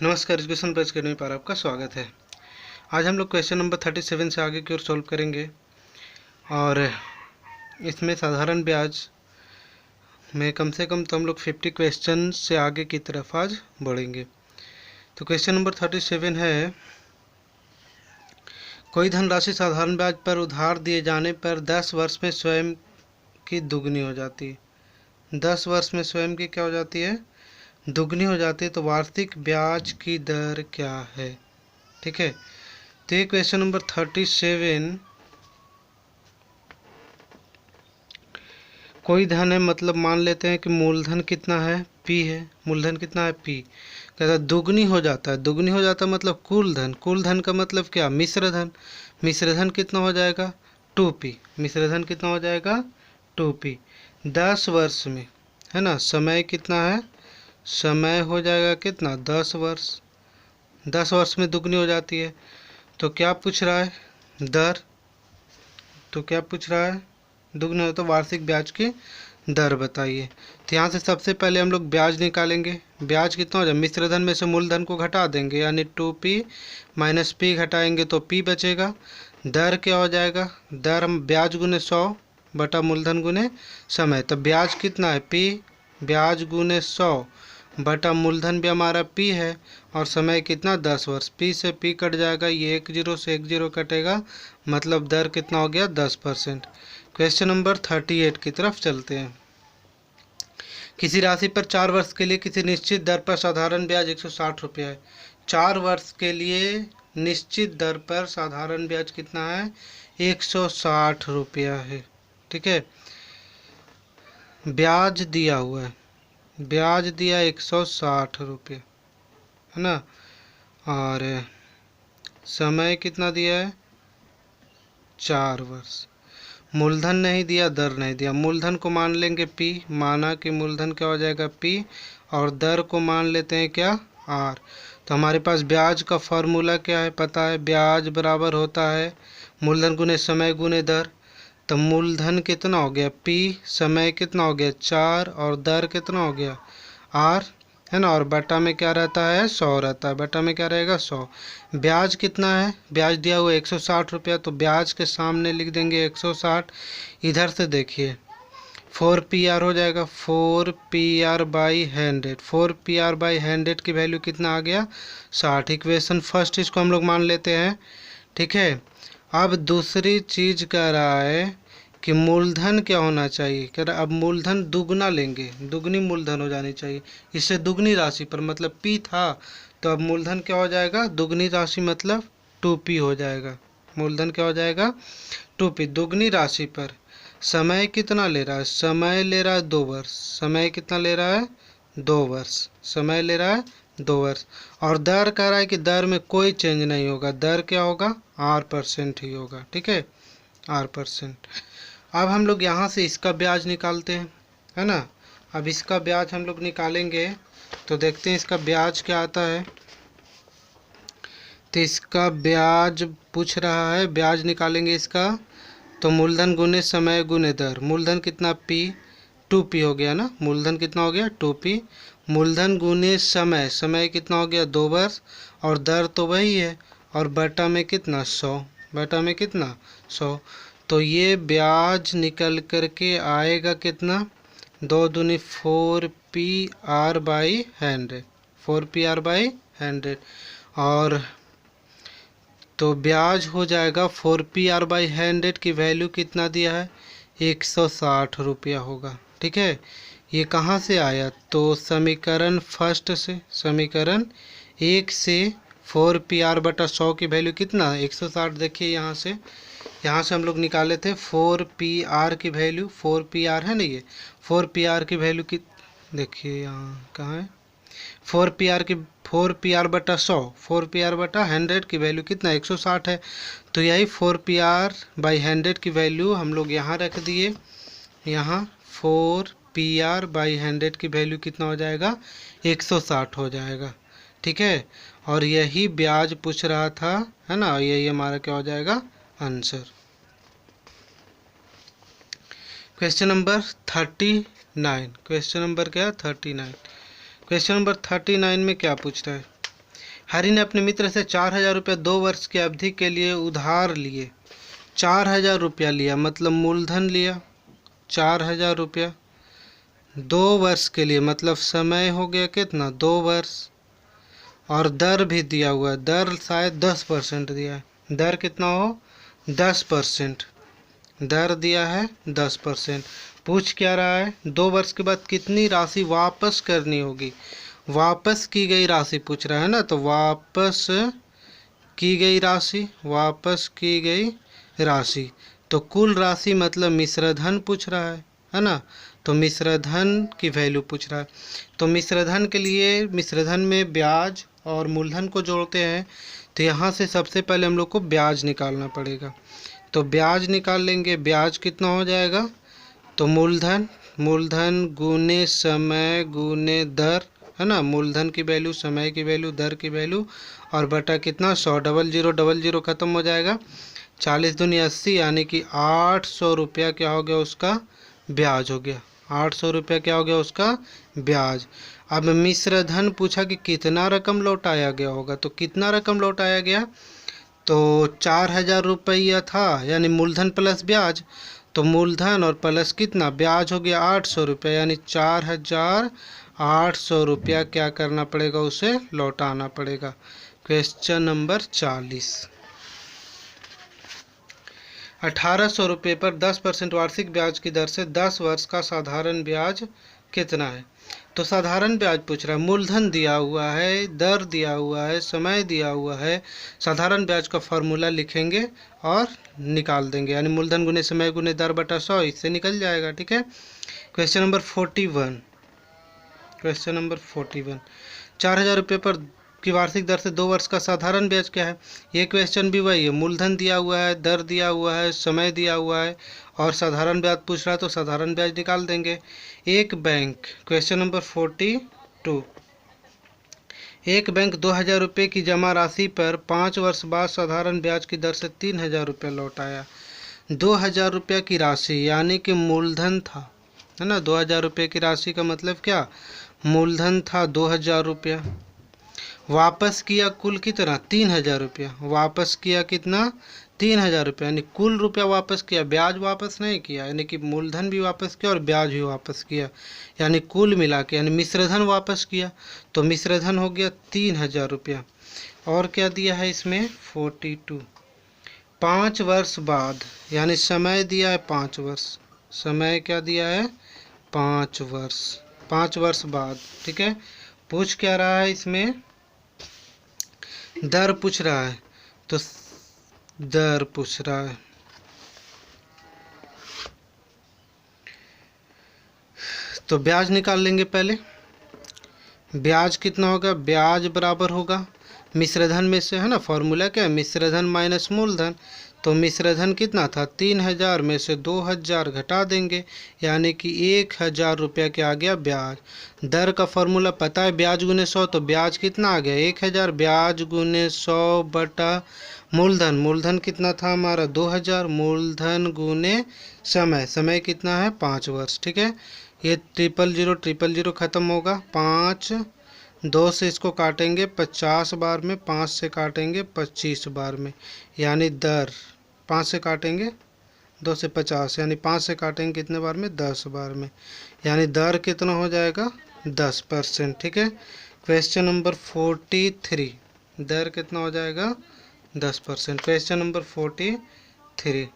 नमस्कार, education page करने पर आपका स्वागत है। आज हम लोग क्वेश्चन नंबर 37 से आगे की ओर सॉल्व करेंगे और इसमें साधारण ब्याज में कम से कम तो हम लोग 50 क्वेश्चन से आगे की तरफ आज बढ़ेंगे। तो क्वेश्चन नंबर 37 है, कोई धनराशि साधारण ब्याज पर उधार दिए जाने पर 10 वर्ष में स्वयं की दुगनी हो जाती है। 10 वर्ष में स्वयं की क्या हो जाती है? दुगनी हो जाती है। तो वार्षिक ब्याज की दर क्या है? ठीक है, तो ये क्वेश्चन नंबर 37, कोई धन है, मतलब मान लेते हैं कि मूलधन कितना है? पी है। मूलधन कितना है? पी। कहता है दुगनी हो जाता है। दुगनी हो जाता है मतलब कुल धन। कुल धन का मतलब क्या? मिश्र धन। मिश्र धन कितना हो जाएगा? 2p। मिश्र धन कितना हो जाएगा? 2p। 10 वर्ष में, है ना। समय कितना है? समय हो जाएगा कितना? 10 वर्ष। 10 वर्ष में दुगनी हो जाती है। तो क्या पूछ रहा है? दर। तो क्या पूछ रहा है? दुगनी हो तो वार्षिक ब्याज की दर बताइए। तो यहाँ से सबसे पहले हम लोग ब्याज निकालेंगे। ब्याज कितना हो जाए? मिश्र धन में से मूलधन को घटा देंगे, यानी 2p माइनस p घटाएंगे तो p बचेगा। दर क्या हो जाएगा? दर हम ब्याज गुने 100 बटा मूलधन गुने समय। तो ब्याज कितना है? p। ब्याज गुने 100 बटा मूलधन भी हमारा p है और समय कितना? 10 वर्ष। p से p कट जाएगा, ये 1 0 से 1 0 कटेगा, मतलब दर कितना हो गया? 10%। क्वेश्चन नंबर 38 की तरफ चलते हैं। किसी राशि पर 4 वर्ष के लिए किसी निश्चित दर पर साधारण ब्याज 160 रुपया है। 4 वर्ष के लिए निश्चित दर पर साधारण ब्याज कितना है? 160 रुपया है। ठीक है, ब्याज दिया हुआ है, ब्याज दिया 160 रुपये, है ना। और समय कितना दिया है? 4 वर्ष। मूलधन नहीं दिया, दर नहीं दिया। मूलधन को मान लेंगे p, माना कि मूलधन क्या हो जाएगा? p, और दर को मान लेते हैं क्या? r। तो हमारे पास ब्याज का फॉर्मूला क्या है? पता है, ब्याज बराबर होता है मूलधन गुने समय गुने दर। तो मूलधन कितना हो गया? p, समय कितना हो गया? 4, और दर कितना हो गया? r, है ना। और बटा में क्या रहता है? 100 रहता है। बटा में क्या रहेगा? 100। ब्याज कितना है? ब्याज दिया हुआ 160 रुपया, तो ब्याज के सामने लिख देंगे 160। इधर से देखिए 4pr हो जाएगा, 4pr बाई 100। 4pr बाई 100 की वैल्यू कितना आ गया? 60। इक्वेशन फर्स्ट इसको हम लोग मान लेते हैं। ठीक है, अब दूसरी चीज कह रहा है कि मूलधन क्या होना चाहिए। कह रहा अब मूलधन दुगना लेंगे, दुगनी मूलधन हो जानी चाहिए। इससे दुगनी राशि पर, मतलब p था, तो अब मूलधन क्या हो जाएगा? दुगनी राशि मतलब 2p हो जाएगा। मूलधन क्या हो जाएगा? 2p। दुगनी राशि पर समय कितना ले रहा है? समय ले रहा है 2 वर्ष। समय कितना ले रहा है? 2 वर्ष। समय ले रहा है 2 वर्ष। और दर कह रहा है कि दर में कोई चेंज नहीं होगा। दर क्या होगा? r% ही होगा। ठीक है, r%। अब हम लोग यहाँ से इसका ब्याज निकालते हैं, है ना। अब इसका ब्याज हम लोग निकालेंगे तो देखते हैं इसका ब्याज क्या आता है। तो इसका ब्याज पूछ रहा है, ब्याज निकालेंगे इसका। तो मूलधन गुने समय गुने दर। मूलधन कितना? p, 2p हो गया ना। मूलधन कितना हो गया? 2p। मूलधन गुने समय, समय कितना हो गया? 2 वर्ष। और दर तो वही है, और बटा में कितना? 100। बटा में कितना? 100। तो ये ब्याज निकल करके आएगा कितना? 2 दूनी 4pr बाई 100। 4pr by 100। और तो ब्याज हो जाएगा 4pr बाई 100 की वैल्यू कितना दिया है? 160 रुपया होगा। ठीक है, ये कहाँ से आया? तो समीकरण फर्स्ट से, समीकरण 1 से 4pr बटा 100 की वैल्यू कितना? 160। देखिए यहाँ से हम लोग निकाले थे 4pr की वैल्यू। 4pr है ना, ये 4pr की वैल्यू की, देखिए यहाँ कहाँ है? 4pr बटा 100, 4pr बटा 100 की वैल्यू कितना? 160 है। तो यही 4pr बाई 100 की वैल्यू हम लोग यहाँ रख दिए। यहाँ 4pr बाई 100 की वैल्यू कितना हो जाएगा? 160 हो जाएगा। ठीक है, और यही ब्याज पूछ रहा था, है ना। यही हमारा क्या हो जाएगा? Answer. Question number 39। Question number क्या? 39। क्वेश्चन नंबर 39 में क्या पूछ रहा है? हरि ने अपने मित्र से 4,000 रुपया 2 वर्ष की अवधि के लिए उधार लिए। 4,000 रुपया लिया मतलब मूलधन लिया 4,000 रुपया 2 वर्ष के लिए, मतलब समय हो गया कितना 2 वर्ष, और दर भी दिया हुआ है, दर शायद 10% दिया है। दर कितना हो 10%, दर दिया है 10%। पूछ क्या रहा है 2 वर्ष के बाद कितनी राशि वापस करनी होगी। वापस की गई राशि पूछ रहा है ना, तो वापस की गई राशि, वापस की गई राशि, तो कुल राशि मतलब मिश्रधन पूछ रहा है ना, तो मिश्रधन की वैल्यू पूछ रहा है। तो मिश्रधन के लिए मिश्रधन में ब्याज और मूलधन को जोड़ते हैं, तो यहाँ से सबसे पहले हम लोग को ब्याज निकालना पड़ेगा। तो ब्याज निकाल लेंगे, ब्याज कितना हो जाएगा, तो मूलधन, मूलधन गुने समय गुने दर, है ना, मूलधन की वैल्यू, समय की वैल्यू, दर की वैल्यू, और बटा कितना 100, डबल जीरो खत्म हो जाएगा, 40 दूनी 80, यानी कि 800 रुपया क्या हो गया उसका ब्याज हो गया। 800 रुपया क्या हो गया उसका ब्याज। अब मिश्रधन पूछा कि कितना रकम लौटाया गया होगा, तो कितना रकम लौटाया गया, तो 4,000 रुपया था यानी मूलधन प्लस ब्याज, तो मूलधन और प्लस कितना ब्याज हो गया 800 रुपया, यानी 4,800 रुपया क्या करना पड़ेगा, उसे लौटाना पड़ेगा। Question number 40। 1,800 रुपये पर 10% वार्षिक ब्याज की दर से 10 वर्ष का साधारण ब्याज कितना है। तो साधारण ब्याज पूछ रहा है, मूलधन दिया हुआ है, दर दिया हुआ है, समय दिया हुआ है, साधारण ब्याज का फॉर्मूला लिखेंगे और निकाल देंगे, यानी मूलधन गुने समय गुने दर बटा 100, इससे निकल जाएगा। ठीक है, क्वेश्चन नंबर 41। क्वेश्चन नंबर 41, 4,000 रुपये पर की वार्षिक दर से 2 वर्ष का साधारण ब्याज क्या है। ये क्वेश्चन भी वही है, मूलधन दिया हुआ है, दर दिया हुआ है, समय दिया हुआ है और साधारण ब्याज पूछ रहा है, तो साधारण ब्याज निकाल देंगे। एक बैंक, क्वेश्चन नंबर 42, एक बैंक 2,000 रुपये की जमा राशि पर 5 वर्ष बाद साधारण ब्याज की दर से 3,000 रुपये लौटाया। 2,000 रुपये की राशि यानी कि मूलधन था, है ना, 2,000 रुपये की राशि का मतलब क्या, मूलधन था 2,000 रुपया, वापस किया कुल कितना 3,000 रुपया, वापस किया कितना 3,000 रुपया, यानी कुल रुपया वापस किया, ब्याज वापस नहीं किया, यानी कि मूलधन भी वापस किया और ब्याज भी वापस किया, यानी कुल मिला के, यानी मिश्रधन वापस किया, तो मिश्रधन हो गया 3,000 रुपया। और क्या दिया है इसमें 42, 5 वर्ष बाद, यानी समय दिया है 5 वर्ष, समय क्या दिया है 5 वर्ष, 5 वर्ष बाद। ठीक है, पूछ क्या रहा है इसमें, दर पूछ रहा है, तो दर पूछ रहा है, तो ब्याज निकाल लेंगे पहले। ब्याज कितना होगा, ब्याज बराबर होगा मिश्रधन में से, है ना, फॉर्मूला क्या है मिश्रधन माइनस मूलधन, तो मिश्रधन कितना था 3,000 में से 2,000 घटा देंगे, यानी कि 1,000 रुपया के आ गया ब्याज। दर का फॉर्मूला पता है ब्याज गुने 100, तो ब्याज कितना आ गया 1,000, ब्याज गुने 100 बटा मूलधन, मूलधन कितना था हमारा 2,000, मूलधन गुने समय, समय कितना है 5 वर्ष। ठीक है, ये 000 खत्म होगा, 5 2 से इसको काटेंगे 50 बार में, 5 से काटेंगे 25 बार में, यानी दर 5 से काटेंगे 2 से 50, यानी 5 से काटेंगे कितने बार में 10 बार में, यानी दर कितना हो जाएगा 10%। ठीक है, क्वेश्चन नंबर 43, दर कितना हो जाएगा 10%। क्वेश्चन नंबर 43,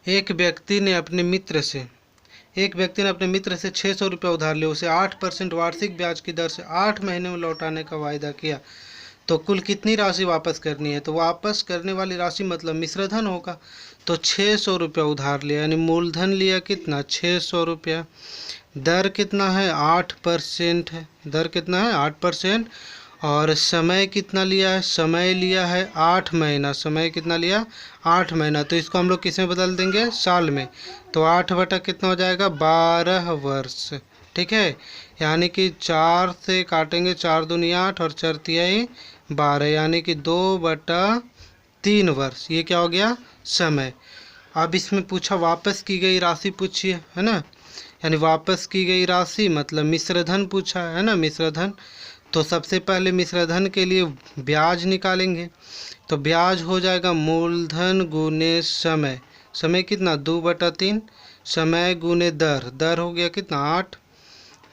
एक व्यक्ति ने अपने मित्र से 600 रुपये उधार लिए, उसे 8% वार्षिक ब्याज की दर से 8 महीने में लौटाने का वायदा किया, तो कुल कितनी राशि वापस करनी है। तो वापस करने वाली राशि मतलब मिश्रधन होगा, तो 600 रुपया उधार लिया, यानी मूलधन लिया कितना 600 रुपया, दर कितना है 8% है, दर कितना है 8%, और समय कितना लिया है, समय लिया है 8 महीना, समय कितना लिया 8 महीना, तो इसको हम लोग किस में बदल देंगे साल में, तो 8 बटा कितना हो जाएगा 12 वर्ष। ठीक है, यानी कि 4 से काटेंगे 4 दूनी 8 और 4 तिहाई 12, यानी कि 2/3 वर्ष, ये क्या हो गया समय। अब इसमें पूछा वापस की गई राशि पूछी है ना, यानी वापस की गई राशि मतलब मिश्रधन पूछा है ना, मिश्रधन, तो सबसे पहले मिश्रधन के लिए ब्याज निकालेंगे। तो ब्याज हो जाएगा मूलधन गुने समय। समय कितना 2/3, समय गुने दर। दर हो गया कितना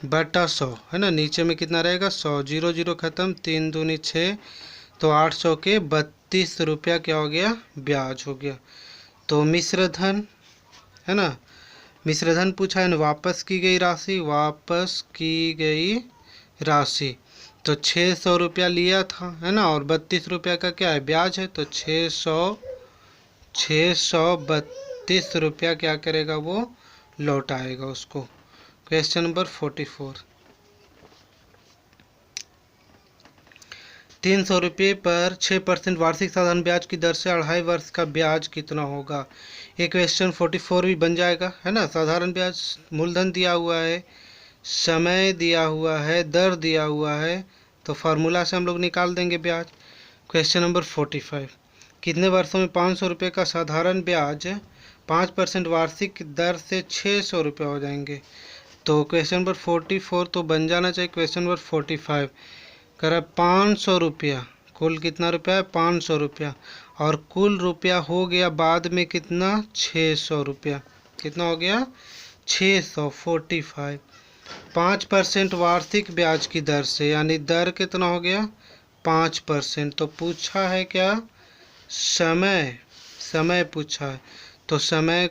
8/100 है ना। नीचे में कितना रहेगा 100, 0 0 खत्म, 3 दूनी 6, तो 800 के 32 रुपया क्या हो गया ब्याज हो गया। तो मिश्रधन है ना, मिश्रधन पूछा है ना, वापस की गई राशि, वापस की गई राशि। तो 600 रुपया लिया था है ना, और 32 रुपया का क्या है ब्याज है। तो 632 रुपया क्या करेगा वो लौटाएगा उसको। Question number 44। 300 रुपये पर 6% वार्षिक साधारण ब्याज की दर से 2.5 वर्ष का ब्याज कितना होगा। ये क्वेश्चन 44 भी बन जाएगा है ना। साधारण ब्याज, मूलधन दिया हुआ है, समय दिया हुआ है, दर दिया हुआ है, तो फार्मूला से हम लोग निकाल देंगे ब्याज। Question number 45। कितने वर्षों में 500 रुपये का साधारण ब्याज 5% वार्षिक दर से 600 रुपये हो जाएंगे। तो क्वेश्चन नंबर 44 तो बन जाना चाहिए क्वेश्चन नंबर 45। करा 500 रुपया, कुल कितना रुपया है 500 रुपया, और कुल रुपया हो गया बाद में कितना 600 रुपया। कितना हो गया 645। 5% वार्षिक ब्याज की दर से, यानी दर कितना हो गया 5%। तो पूछा है क्या समय, समय पूछा है। तो समय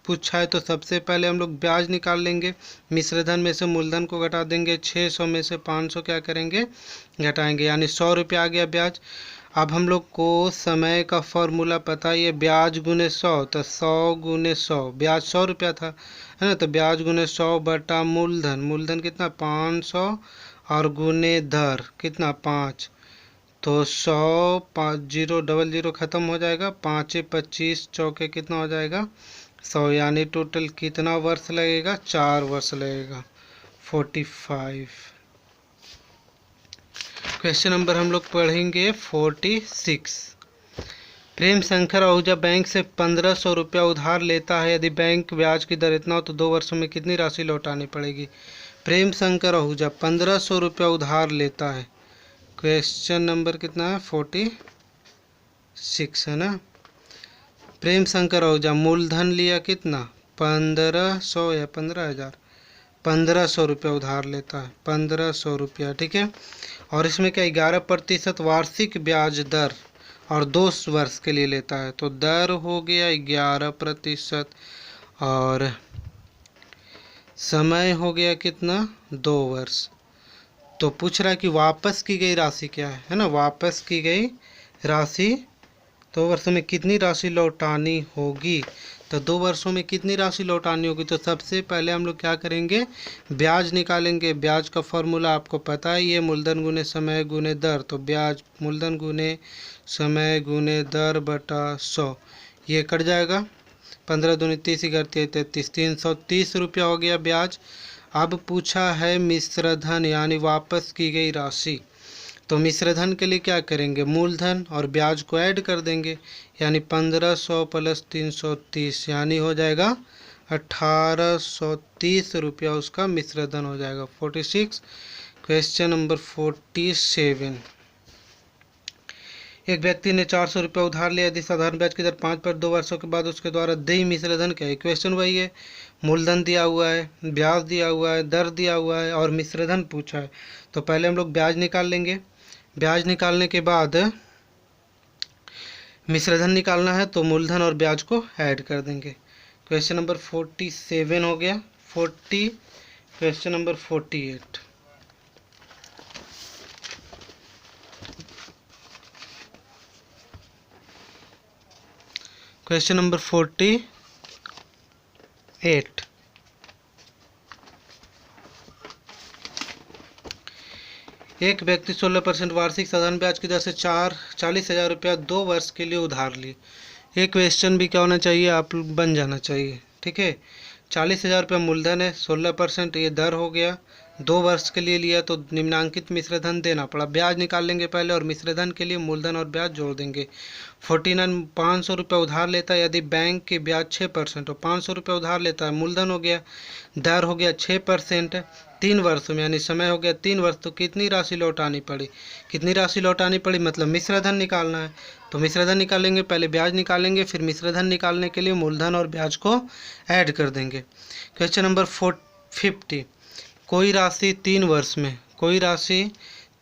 पूछा है तो सबसे पहले हम लोग ब्याज निकाल लेंगे। मिश्रधन में से मूलधन को घटा देंगे, 600 में से 500 क्या करेंगे घटाएंगे, यानी 100 रुपया आ गया ब्याज। अब हम लोग को समय का फॉर्मूला पता ही है, ब्याज गुने 100, तो 100 गुने 100, ब्याज 100 रुपया था है ना, तो ब्याज गुने 100 बटा मूलधन, मूलधन कितना 500, और गुने दर कितना 5, तो 100, 5 0 0 0 खत्म हो जाएगा, 5 25 चौके कितना हो जाएगा 100, यानी टोटल कितना वर्ष लगेगा 4 वर्ष लगेगा। 45। क्वेश्चन नंबर हम लोग पढ़ेंगे 46। प्रेम शंकर आहूजा बैंक से 1500 रुपया उधार लेता है। यदि बैंक ब्याज की दर इतना हो तो 2 वर्षों में कितनी राशि लौटानी पड़ेगी। प्रेम शंकर आहूजा 1500 रुपया उधार लेता है। क्वेश्चन नंबर कितना है 46 है ना। प्रेम शंकर आहूजा मूलधन लिया कितना 1500 या 15,000, 1500 रुपया उधार लेता है, 1500 रुपया ठीक है। और इसमें क्या 11% वार्षिक ब्याज दर और 2 वर्ष के लिए लेता है, तो दर हो गया 11% और समय हो गया कितना 2 वर्ष। तो पूछ रहा है कि वापस की गई राशि क्या है ना, वापस की गई राशि 2 वर्षों में कितनी राशि लौटानी होगी। तो 2 वर्षों में कितनी राशि लौटानी होगी, तो सबसे पहले हम लोग क्या करेंगे ब्याज निकालेंगे। ब्याज का फॉर्मूला आपको पता है, ये मूलधन गुने समय गुने दर, तो ब्याज मूलधन गुने समय गुने दर बटा 100, ये कट जाएगा, 15 दूनी 30 करती 33, 330 रुपया हो गया ब्याज। अब पूछा है मिश्रधन यानी वापस की गई राशि। तो मिश्रधन के लिए क्या करेंगे मूलधन और ब्याज को ऐड कर देंगे, यानी 1500 प्लस 330 यानी हो जाएगा 1830 रुपया उसका मिश्रधन हो जाएगा। 46। Question number 47। एक व्यक्ति ने 400 रुपया उधार लिया। यदि साधारण ब्याज की दर 5 पर 2 वर्षों के बाद उसके द्वारा देय मिश्रधन क्या है। क्वेश्चन वही है, मूलधन दिया हुआ है, ब्याज दिया हुआ है, दर दिया हुआ है और मिश्रधन पूछा है। तो पहले हम लोग ब्याज निकाल लेंगे। ब्याज निकालने के बाद मिश्रधन निकालना है, तो मूलधन और ब्याज को ऐड कर देंगे। क्वेश्चन नंबर 47 हो गया। 40। Question number 48। Question number 48। एक व्यक्ति 16% वार्षिक साधारण ब्याज की दर से 40,000 रुपया 2 वर्ष के लिए उधार लिए। ये क्वेश्चन भी क्या होना चाहिए आप बन जाना चाहिए ठीक है। 40,000 रुपया मूलधन है, 16% ये दर हो गया, 2 वर्ष के लिए लिया तो निम्नांकित मिश्र धन देना पड़ा। ब्याज निकाल लेंगे पहले और मिश्र धन के लिए मूलधन और ब्याज जोड़ देंगे। 49 500 रुपये उधार लेता है यदि बैंक के ब्याज 6% हो। 500 रुपये उधार लेता है, मूलधन हो गया, दर हो गया 6%, 3 वर्ष में यानी समय हो गया 3 वर्ष। तो कितनी राशि लौटानी पड़ी, कितनी राशि लौटानी पड़ी मतलब मिश्र धन निकालना है। तो मिश्र धन निकालेंगे, पहले ब्याज निकालेंगे, फिर मिश्र धन निकालने के लिए मूलधन और ब्याज को ऐड कर देंगे। क्वेश्चन नंबर 50, कोई राशि 3 वर्ष में, कोई राशि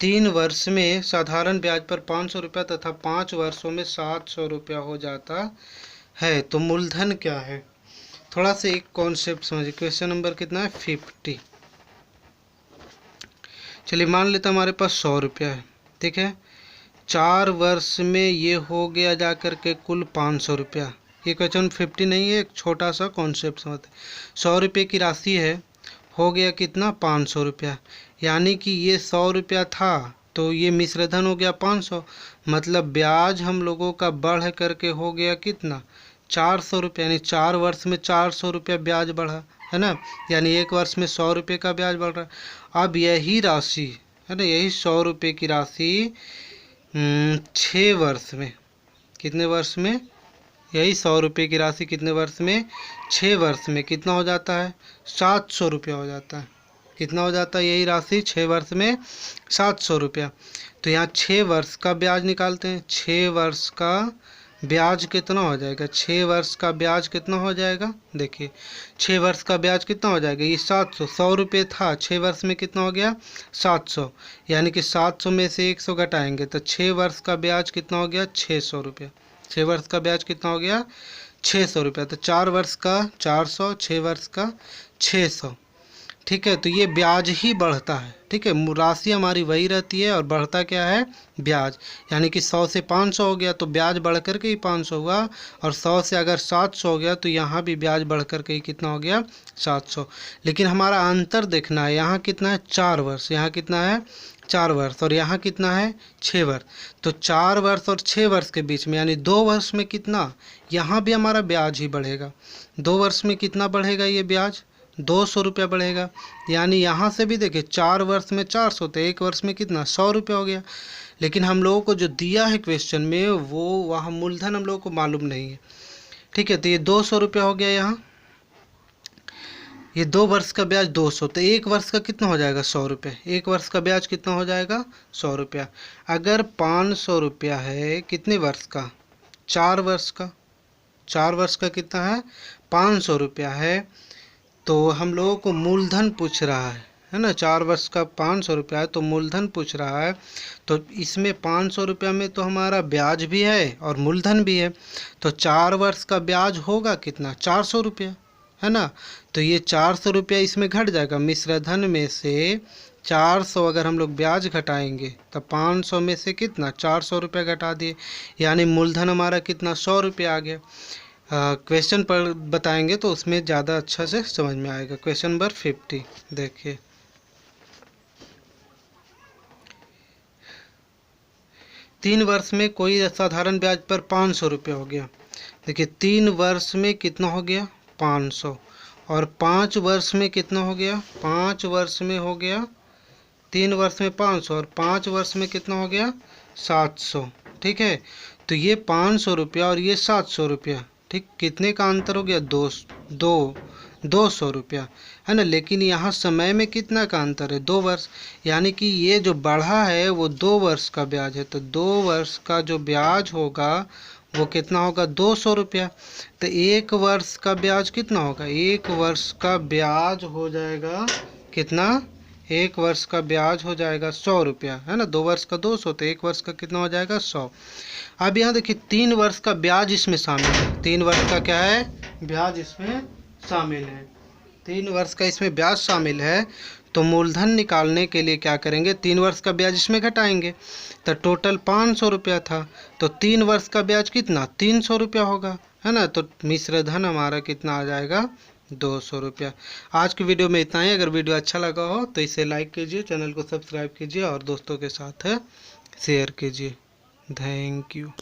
3 वर्ष में साधारण ब्याज पर 500 रुपया तथा 5 वर्षों में 700 रुपया हो जाता है तो मूलधन क्या है। थोड़ा सा एक कॉन्सेप्ट समझिए। क्वेश्चन नंबर कितना है 50। चलिए मान लेते हमारे पास 100 रुपया है, ठीक है। 4 वर्ष में ये हो गया जा कर के कुल 500 रुपया। ये क्वेश्चन 50 नहीं है, एक छोटा सा कॉन्सेप्ट समझते। 100 रुपये की राशि है, हो गया कितना 500 रुपया, यानी कि ये 100 रुपया था तो ये मिश्र धन हो गया 500, मतलब ब्याज हम लोगों का बढ़ करके हो गया कितना 400 रुपया, यानी 4 वर्ष में 400 रुपया ब्याज बढ़ा है ना, यानी 1 वर्ष में 100 रुपये का ब्याज बढ़ रहा है। अब यही राशि है ना, यही 100 रुपये की राशि 6 वर्ष में, कितने वर्ष में, यही 100 रुपये की राशि कितने वर्ष में, 6 वर्ष में कितना हो जाता है 700 रुपया हो जाता है। कितना हो जाता है यही राशि 6 वर्ष में 700 रुपया। तो यहाँ 6 वर्ष का ब्याज निकालते हैं। 6 वर्ष का ब्याज कितना हो जाएगा, 6 वर्ष का ब्याज कितना हो जाएगा, देखिए 6 वर्ष का ब्याज कितना हो जाएगा, ये 700, 100 रुपये था, 6 वर्ष में कितना हो गया 700, यानी कि 700 में से 100 घटाएंगे तो 6 वर्ष का ब्याज कितना हो गया 600 रुपया। 6 वर्ष का ब्याज कितना हो गया 600 रुपया। तो 4 वर्ष का 400, 6 वर्ष का 600, ठीक है। तो ये ब्याज ही बढ़ता है, ठीक है, राशि हमारी वही रहती है और बढ़ता क्या है ब्याज, यानी कि 100 से 500 हो गया तो ब्याज बढ़ कर के ही 500 हुआ, और 100 से अगर 700 हो गया तो यहाँ भी ब्याज बढ़ कर के ही कितना हो गया 700। लेकिन हमारा अंतर देखना है, यहाँ कितना है 4 वर्ष, यहाँ कितना है 4 वर्ष, और यहाँ कितना है 6 वर्ष। तो 4 वर्ष और 6 वर्ष के बीच में यानी 2 वर्ष में कितना, यहाँ भी हमारा ब्याज ही बढ़ेगा। 2 वर्ष में कितना बढ़ेगा ये ब्याज 200 रुपया बढ़ेगा, यानी यहाँ से भी देखिए 4 वर्ष में 400 तो 1 वर्ष में कितना 100 रुपया हो गया। लेकिन हम लोगों को जो दिया है क्वेश्चन में वो वहाँ मूलधन हम लोगों को मालूम नहीं है, ठीक है। तो ये 200 रुपया हो गया, यहाँ ये 2 वर्ष का ब्याज 200, तो 1 वर्ष का कितना हो जाएगा 100 रुपये, 1 वर्ष का ब्याज कितना हो जाएगा 100 रुपया। अगर 500 रुपया है कितने वर्ष का 4 वर्ष का, 4 वर्ष का कितना है 500 रुपया है, तो हम लोगों को मूलधन पूछ रहा है ना, 4 वर्ष का 500 रुपया है तो मूलधन पूछ रहा है। तो इसमें 500 रुपया में तो हमारा ब्याज भी है और मूलधन भी है, तो 4 वर्ष का ब्याज होगा कितना 400 रुपया है ना। तो ये 400 रुपया इसमें घट जाएगा, मिश्र धन में से 400 अगर हम लोग ब्याज घटाएंगे तो 500 में से कितना 400 रुपया घटा दिए, यानी मूलधन हमारा कितना 100 रुपया आ गया। क्वेश्चन पर बताएंगे तो उसमें ज़्यादा अच्छा से समझ में आएगा। क्वेश्चन नंबर 50 देखिए, तीन वर्ष में कोई साधारण ब्याज पर 500 रुपये हो गया। देखिए 3 वर्ष में कितना हो गया 500, और 5 वर्ष में कितना हो गया 5 वर्ष में हो गया 3 वर्ष में 500 और 5 वर्ष में कितना हो गया 700, ठीक है। तो ये 500 रुपया और ये 700 रुपया, ठीक, कितने का अंतर हो गया 200 रुपया है ना। लेकिन यहाँ समय में कितना का अंतर है 2 वर्ष, यानी कि ये जो बढ़ा है वो 2 वर्ष का ब्याज है, तो 2 वर्ष का जो ब्याज होगा वो कितना होगा 200 रुपया। तो 1 वर्ष का ब्याज कितना होगा, 1 वर्ष का ब्याज हो जाएगा कितना, 1 वर्ष का ब्याज हो जाएगा 100 रुपया है ना। 2 वर्ष का 200 तो 1 वर्ष का कितना हो जाएगा 100। अब यहाँ देखिए 3 वर्ष का ब्याज इसमें शामिल है, 3 वर्ष का क्या है ब्याज इसमें शामिल है, 3 वर्ष का इसमें ब्याज शामिल है। तो मूलधन निकालने के लिए क्या करेंगे 3 वर्ष का ब्याज इसमें घटाएंगे, तो टोटल 500 रुपया था, तो 3 वर्ष का ब्याज कितना 300 रुपया होगा है ना। तो मिश्र धन हमारा कितना आ जाएगा 200 रुपया। आज की वीडियो में इतना ही। अगर वीडियो अच्छा लगा हो तो इसे लाइक कीजिए, चैनल को सब्सक्राइब कीजिए और दोस्तों के साथ शेयर कीजिए। Thank you.